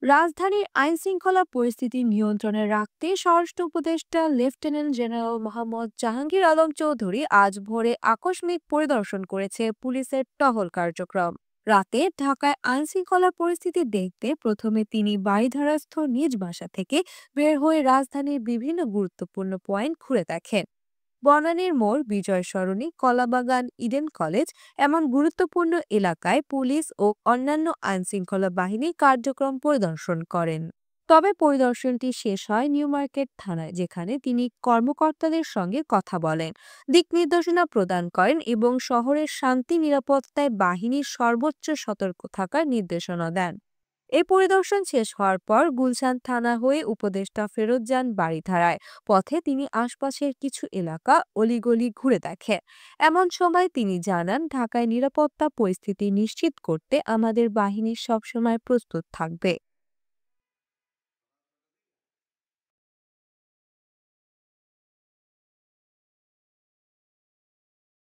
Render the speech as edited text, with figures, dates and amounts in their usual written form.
রাজধানীর আইনশৃঙ্খলা পরিস্থিতি নিয়ন্ত্রণে রাখতে স্বরাষ্ট্র উপদেষ্টা লেফটেন্যান্ট জেনারেল মোহাম্মদ জাহাঙ্গীর আলম চৌধুরী আজ ভোরে আকস্মিক পরিদর্শন করেছে পুলিশের টহল কার্যক্রম। রাতে ঢাকায় আইনশৃঙ্খলা পরিস্থিতি দেখতে প্রথমে তিনি বারিধারাস্থ নিজ বাসা থেকে বের হয়ে রাজধানীর বিভিন্ন গুরুত্বপূর্ণ পয়েন্ট ঘুরে দেখেন। বনানীর মোড়, বিজয় সরণি, কলাবাগান, ইডেন কলেজ এমন গুরুত্বপূর্ণ এলাকায় পুলিশ ও অন্যান্য আইনশৃঙ্খলা বাহিনী কার্যক্রম পরিদর্শন করেন। তবে পরিদর্শনটি শেষ হয় নিউ মার্কেট থানায়, যেখানে তিনি কর্মকর্তাদের সঙ্গে কথা বলেন, দিক নির্দেশনা প্রদান করেন এবং শহরের শান্তি নিরাপত্তায় বাহিনীর সর্বোচ্চ সতর্ক থাকার নির্দেশনা দেন। এই পরিদর্শন শেষ হওয়ার পর গুলশান থানা হয়ে উপদেষ্টা ফেরত যান বারিধারায়। পথে তিনি আশপাশের কিছু এলাকা অলিগলি ঘুরে দেখেন। এমন সময় তিনি জানান, ঢাকায় নিরাপত্তা পরিস্থিতি নিশ্চিত করতে আমাদের বাহিনী সবসময় প্রস্তুত থাকবে।